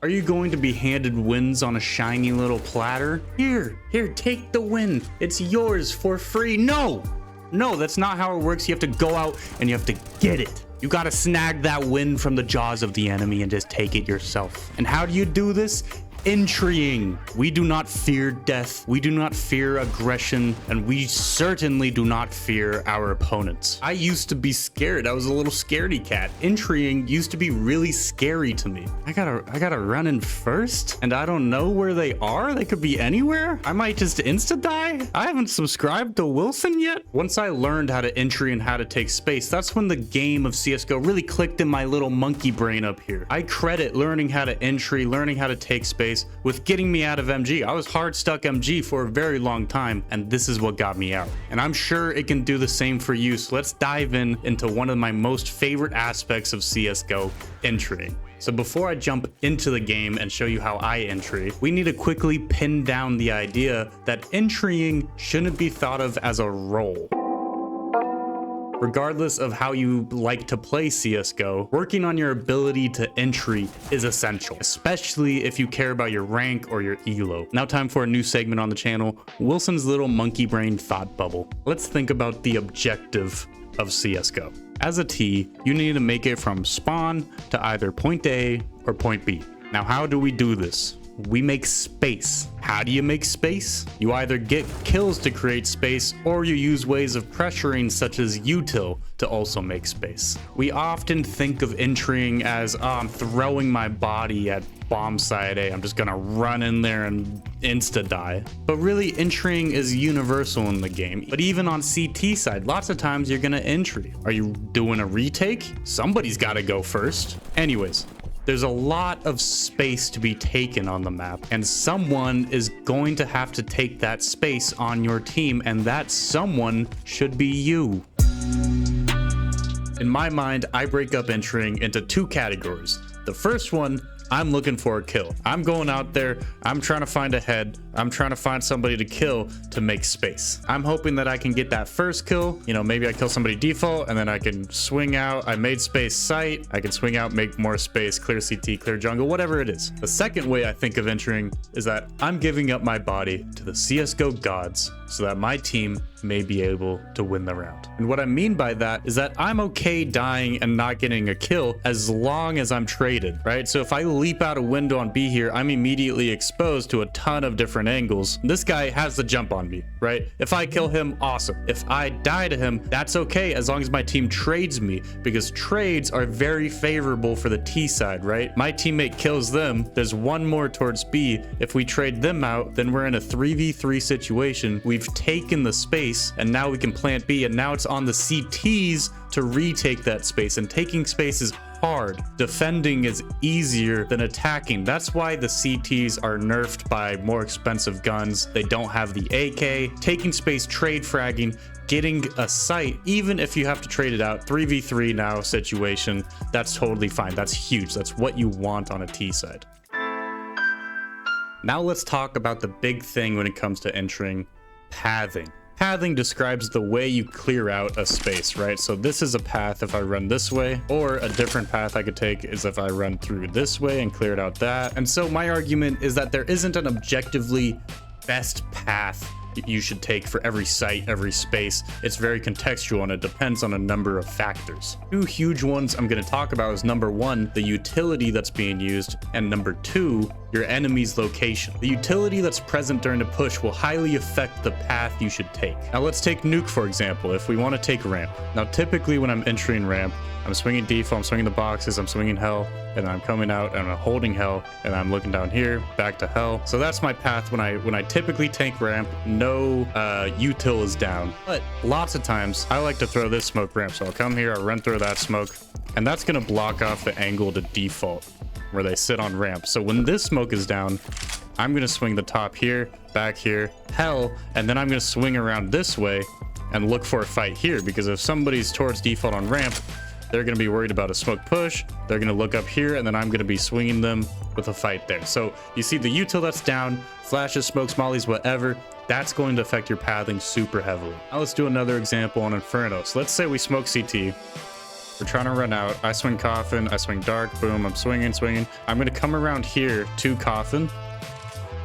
Are you going to be handed wins on a shiny little platter? Here, take the win. It's yours for free. No, that's not how it works. You have to go out and you have to get it. You gotta snag that win from the jaws of the enemy and just take it yourself. And how do you do this? Entrying. We do not fear death. We do not fear aggression, and we certainly do not fear our opponents. I used to be scared. I was a little scaredy cat. Entrying used to be really scary to me. I gotta run in first, and I don't know where they are. They could be anywhere. I might just insta die. I haven't subscribed to Wilson yet. Once I learned how to entry and how to take space, that's when the game of CSGO really clicked in my little monkey brain up here. I credit learning how to entry, learning how to take space with getting me out of MG. I was hard stuck MG for a very long time, and this is what got me out. And I'm sure it can do the same for you. So let's dive into one of my most favorite aspects of CSGO, entry. So before I jump into the game and show you how I entry, we need to quickly pin down the idea that entrying shouldn't be thought of as a role. Regardless of how you like to play CSGO, working on your ability to entry is essential, especially if you care about your rank or your elo. Now time for a new segment on the channel, Wilson's little monkey brain thought bubble. Let's think about the objective of CSGO. As a T, you need to make it from spawn to either point A or point B. Now how do we do this? We make space. How do you make space? You either get kills to create space, or you use ways of pressuring such as Util to also make space. We often think of entrying as, I'm throwing my body at bomb site A, I'm just gonna run in there and insta die. But really, entrying is universal in the game. But even on CT side, lots of times you're gonna entry. Are you doing a retake? Somebody's gotta go first. Anyways, there's a lot of space to be taken on the map, and someone is going to have to take that space on your team, and that someone should be you. In my mind, I break up entering into two categories. The first one, I'm looking for a kill. I'm going out there, I'm trying to find a head, I'm trying to find somebody to kill to make space. I'm hoping that I can get that first kill. You know, maybe I kill somebody default and then I can swing out. I made space sight. I can swing out, make more space, clear CT, clear jungle, whatever it is. The second way I think of entering is that I'm giving up my body to the CSGO gods so that my team may be able to win the round. And what I mean by that is that I'm okay dying and not getting a kill as long as I'm traded, right? So if I leap out a window on B here, I'm immediately exposed to a ton of different angles. This guy has the jump on me, right? If I kill him, awesome. If I die to him, that's okay as long as my team trades me, because trades are very favorable for the T side, right? My teammate kills them, there's one more towards B. If we trade them out, then we're in a 3v3 situation. We've taken the space, and now we can plant B, and now it's on the CTs to retake that space, and taking space is hard. Defending is easier than attacking. That's why the CTs are nerfed by more expensive guns. They don't have the AK. Taking space, trade fragging, getting a sight, even if you have to trade it out, 3v3 now situation, that's totally fine. That's huge. That's what you want on a T side. Now let's talk about the big thing when it comes to entering, pathing. Pathing describes the way you clear out a space, right? So this is a path if I run this way, or a different path I could take is if I run through this way and clear it out that. And so my argument is that there isn't an objectively best path you should take for every site, every space. It's very contextual and it depends on a number of factors. Two huge ones I'm going to talk about is number one, the utility that's being used, and number two, your enemy's location. The utility that's present during the push will highly affect the path you should take. Now let's take nuke for example. If we want to take ramp, now typically when I'm entering ramp, I'm swinging default, I'm swinging the boxes, I'm swinging hell, and then I'm coming out and I'm holding hell, and I'm looking down here, back to hell. So that's my path when I typically tank ramp. No util is down, but lots of times I like to throw this smoke ramp. So I'll come here, I'll run through that smoke, and that's gonna block off the angle to default where they sit on ramp. So when this smoke is down, I'm gonna swing the top here, back here, hell, and then I'm gonna swing around this way and look for a fight here, because if somebody's towards default on ramp, they're going to be worried about a smoke push. They're going to look up here, and then I'm going to be swinging them with a fight there. So you see the util that's down, flashes, smokes, mollies, whatever, that's going to affect your pathing super heavily. Now let's do another example on Inferno. So let's say we smoke CT. We're trying to run out. I swing coffin. I swing dark. Boom. I'm swinging. I'm going to come around here to coffin.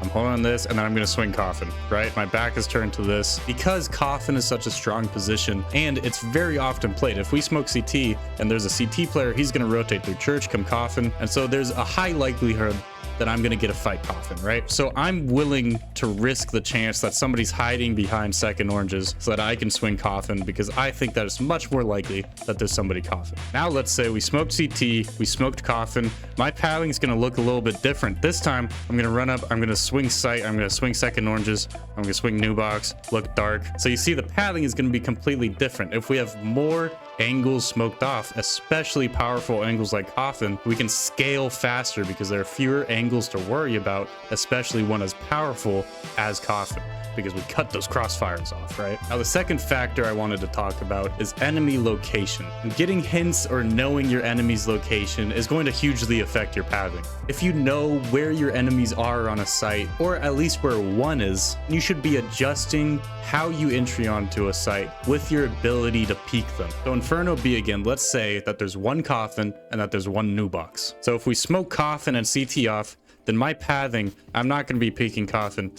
I'm holding this, and then I'm going to swing coffin, right? My back is turned to this. Because coffin is such a strong position, and it's very often played. If we smoke CT and there's a CT player, he's going to rotate through church, come coffin. And so there's a high likelihood that I'm going to get a fight coffin, right? So I'm willing to risk the chance that somebody's hiding behind second oranges so that I can swing coffin, because I think that it's much more likely that there's somebody coffin. Now, let's say we smoked CT, we smoked coffin. My pathing is going to look a little bit different. This time, I'm going to run up, I'm going to swing sight, I'm going to swing second oranges, I'm going to swing new box, look dark. So you see the pathing is going to be completely different. If we have more angles smoked off, especially powerful angles like coffin, we can scale faster because there are fewer angles to worry about, especially one as powerful as coffin, because we cut those crossfires off, right? Now, the second factor I wanted to talk about is enemy location. And getting hints or knowing your enemy's location is going to hugely affect your pathing. If you know where your enemies are on a site, or at least where one is, you should be adjusting how you entry onto a site with your ability to peek them. So Inferno B again, let's say that there's one coffin and that there's one new box. So if we smoke coffin and CT off, then my pathing, I'm not going to be peeking coffin.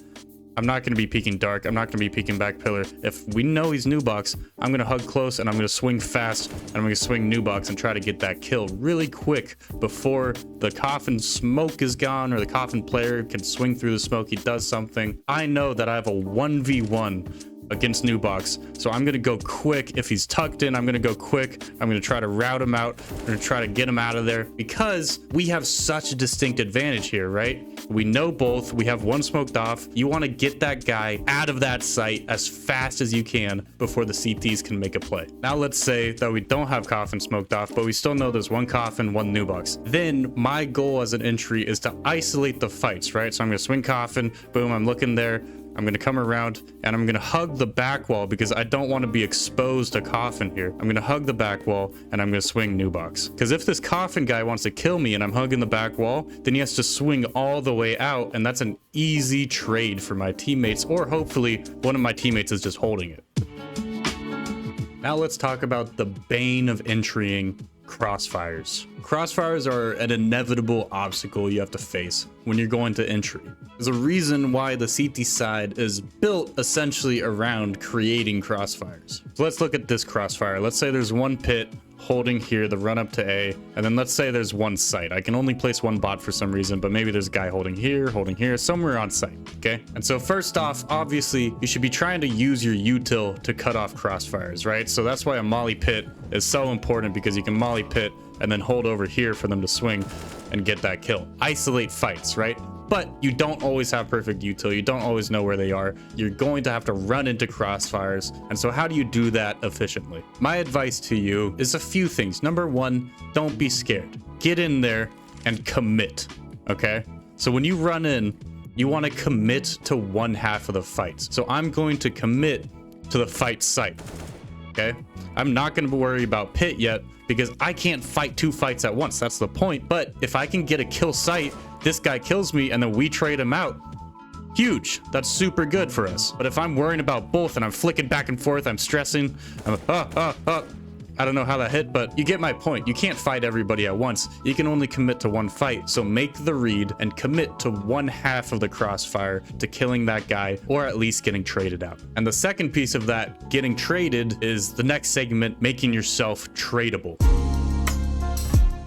I'm not going to be peeking dark. I'm not going to be peeking back pillar. If we know he's new box, I'm going to hug close and I'm going to swing fast and I'm going to swing new box and try to get that kill really quick before the coffin smoke is gone or the coffin player can swing through the smoke. He does something. I know that I have a 1v1 against new box, so I'm gonna go quick. If he's tucked in, I'm gonna go quick. I'm gonna try to route him out. I'm gonna try to get him out of there, because we have such a distinct advantage here, right? We know both. We have one smoked off. You want to get that guy out of that site as fast as you can before the CTs can make a play. Now let's say that we don't have coffin smoked off, but we still know there's one coffin, one new box. Then my goal as an entry is to isolate the fights, right? So I'm gonna swing coffin. Boom, I'm looking there. I'm going to come around and I'm going to hug the back wall because I don't want to be exposed to coffin here. I'm going to hug the back wall and I'm going to swing new box. Because if this coffin guy wants to kill me and I'm hugging the back wall, then he has to swing all the way out. And that's an easy trade for my teammates, or hopefully one of my teammates is just holding it. Now let's talk about the bane of entrying: crossfires. Crossfires are an inevitable obstacle you have to face when you're going to entry. There's a reason why the CT side is built essentially around creating crossfires. So let's look at this crossfire. Let's say there's one pit holding here, the run up to A, and then let's say there's one site. I can only place one bot for some reason, but maybe there's a guy holding here, somewhere on site, okay? And so first off, obviously, you should be trying to use your util to cut off crossfires, right? So that's why a molly pit is so important, because you can molly pit and then hold over here for them to swing and get that kill. Isolate fights, right? But you don't always have perfect util. You don't always know where they are. You're going to have to run into crossfires. And so how do you do that efficiently? My advice to you is a few things. Number one, don't be scared. Get in there and commit, okay? So when you run in, you want to commit to one half of the fights. So I'm going to commit to the fight site, okay? I'm not going to worry about pit yet, because I can't fight two fights at once. That's the point. But if I can get a kill site, this guy kills me and then we trade him out, huge. That's super good for us. But if I'm worrying about both and I'm flicking back and forth, I'm stressing, I don't know how that hit, but you get my point. You can't fight everybody at once. You can only commit to one fight. So make the read and commit to one half of the crossfire to killing that guy, or at least getting traded out. And the second piece of that, getting traded, is the next segment: making yourself tradable.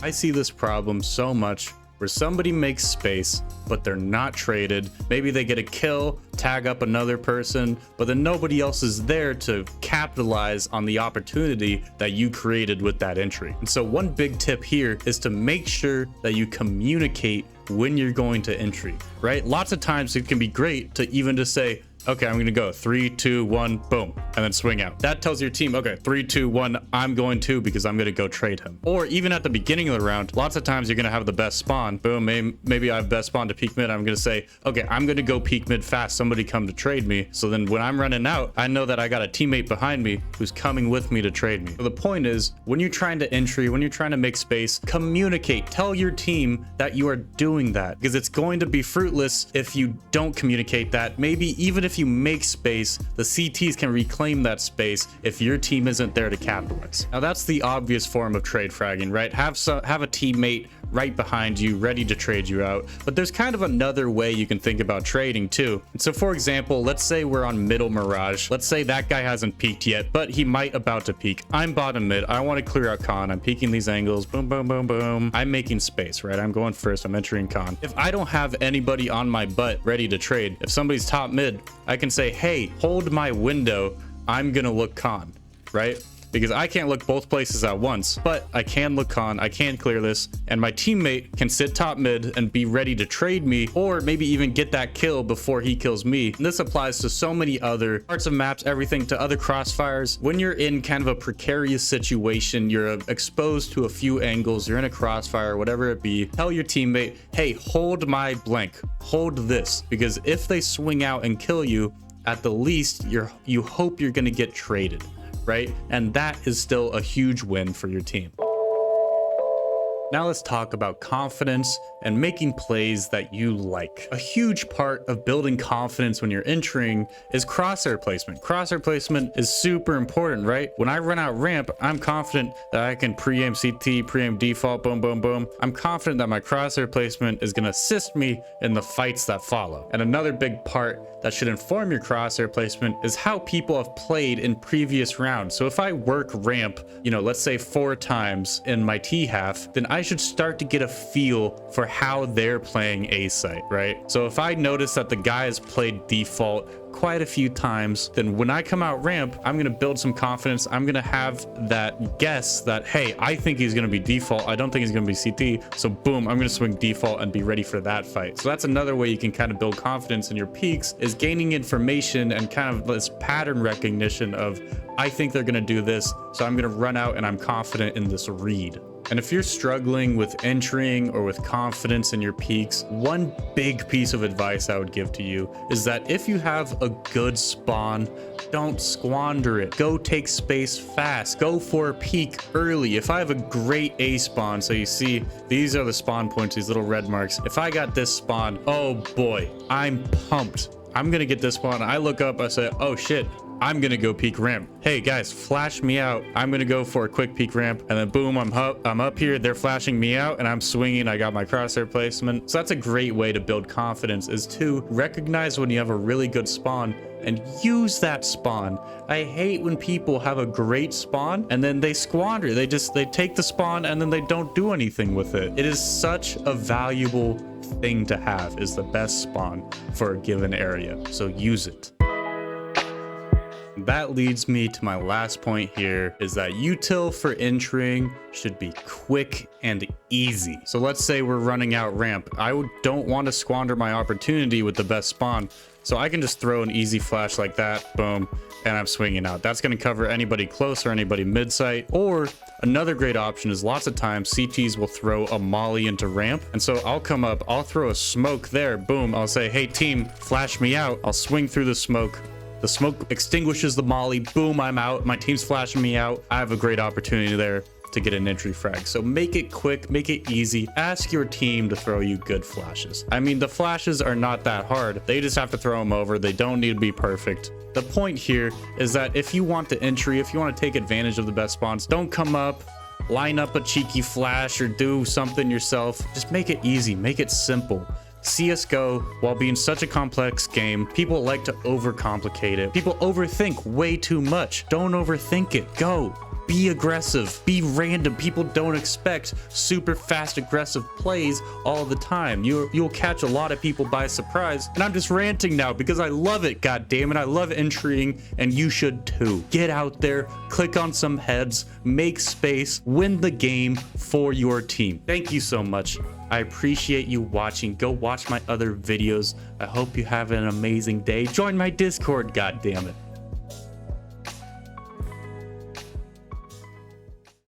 I see this problem so much, where somebody makes space, but they're not traded. Maybe they get a kill, tag up another person, but then nobody else is there to capitalize on the opportunity that you created with that entry. And so one big tip here is to make sure that you communicate when you're going to entry, right? Lots of times it can be great to even just say, okay, I'm gonna go 3, 2, 1, boom, and then swing out. That tells your team, okay, 3, 2, 1, I'm going to, because I'm gonna go trade him. Or even at the beginning of the round, lots of times you're gonna have the best spawn. Boom, maybe I have best spawn to peek mid. I'm gonna say, okay, I'm gonna go peek mid fast. Somebody come to trade me. So then when I'm running out, I know that I got a teammate behind me who's coming with me to trade me. So the point is, when you're trying to entry, when you're trying to make space, communicate. Tell your team that you are doing that, because it's going to be fruitless if you don't communicate that. Maybe even if you make space, the CTs can reclaim that space if your team isn't there to capitalize. Now that's the obvious form of trade fragging, right? Have a teammate right behind you, ready to trade you out. But there's kind of another way you can think about trading too. So for example, let's say we're on middle Mirage. Let's say that guy hasn't peaked yet, but he might about to peak. I'm bottom mid. I want to clear out con. I'm peeking these angles. Boom, boom, boom, boom. I'm making space, right? I'm going first. I'm entering con. If I don't have anybody on my butt ready to trade, if somebody's top mid, I can say, hey, hold my window. I'm going to look con, right? Because I can't look both places at once, but I can look con, I can clear this, and my teammate can sit top mid and be ready to trade me, or maybe even get that kill before he kills me. And this applies to so many other parts of maps, everything to other crossfires. When you're in kind of a precarious situation, you're exposed to a few angles, you're in a crossfire, whatever it be, tell your teammate, hey, hold my blank, hold this, because if they swing out and kill you, at the least, you hope you're gonna get traded. Right? And that is still a huge win for your team. Now let's talk about confidence and making plays that you like. A huge part of building confidence when you're entering is crosshair placement. Crosshair placement is super important, right? When I run out ramp, I'm confident that I can pre-aim CT, pre-aim default, boom, boom, boom. I'm confident that my crosshair placement is gonna assist me in the fights that follow. And another big part that should inform your crosshair placement is how people have played in previous rounds. So if I work ramp, you know, let's say 4 times in my T half, then I should start to get a feel for how they're playing A site, right? So if I notice that the guy has played default quite a few times, then when I come out ramp, I'm going to build some confidence. I'm going to have that guess that, hey, I think he's going to be default. I don't think he's going to be CT. So boom, I'm going to swing default and be ready for that fight. So that's another way you can kind of build confidence in your peaks, is gaining information and kind of this pattern recognition of, I think they're going to do this, so I'm going to run out and I'm confident in this read. And if you're struggling with entering or with confidence in your peaks, one big piece of advice I would give to you is that if you have a good spawn, don't squander it. Go take space fast. Go for a peak early. If I have a great A spawn, so you see, these are the spawn points, these little red marks. If I got this spawn, oh boy, I'm pumped. I'm gonna get this spawn. I look up, I say, oh shit, I'm gonna go peak ramp. Hey guys, flash me out. I'm gonna go for a quick peak ramp, and then boom, I'm up here. They're flashing me out, and I'm swinging. I got my crosshair placement. So that's a great way to build confidence, is to recognize when you have a really good spawn and use that spawn. I hate when people have a great spawn and then they squander. They take the spawn and then they don't do anything with it. It is such a valuable thing to have, is the best spawn for a given area. So use it. That leads me to my last point here, is that util for entering should be quick and easy. So let's say we're running out ramp. I don't want to squander my opportunity with the best spawn. So I can just throw an easy flash like that, boom, and I'm swinging out. That's going to cover anybody close or anybody mid-site. Or another great option is lots of times CTs will throw a molly into ramp. And so I'll come up, I'll throw a smoke there, boom. I'll say, hey team, flash me out. I'll swing through the smoke. The smoke extinguishes the molly, boom, I'm out. My team's flashing me out. I have a great opportunity there to get an entry frag. So make it quick, make it easy. Ask your team to throw you good flashes. I mean, the flashes are not that hard. They just have to throw them over. They don't need to be perfect. The point here is that if you want the entry, if you want to take advantage of the best spawns, don't come up, line up a cheeky flash or do something yourself. Just make it easy, make it simple. CSGO, while being such a complex game, people like to overcomplicate it. People overthink way too much. Don't overthink it. Go. Be aggressive. Be random. People don't expect super fast, aggressive plays all the time. You'll catch a lot of people by surprise. And I'm just ranting now because I love it, god damn it. I love entering, and you should too. Get out there, click on some heads, make space, win the game for your team. Thank you so much. I appreciate you watching. Go watch my other videos. I hope you have an amazing day. Join my Discord, god damn it.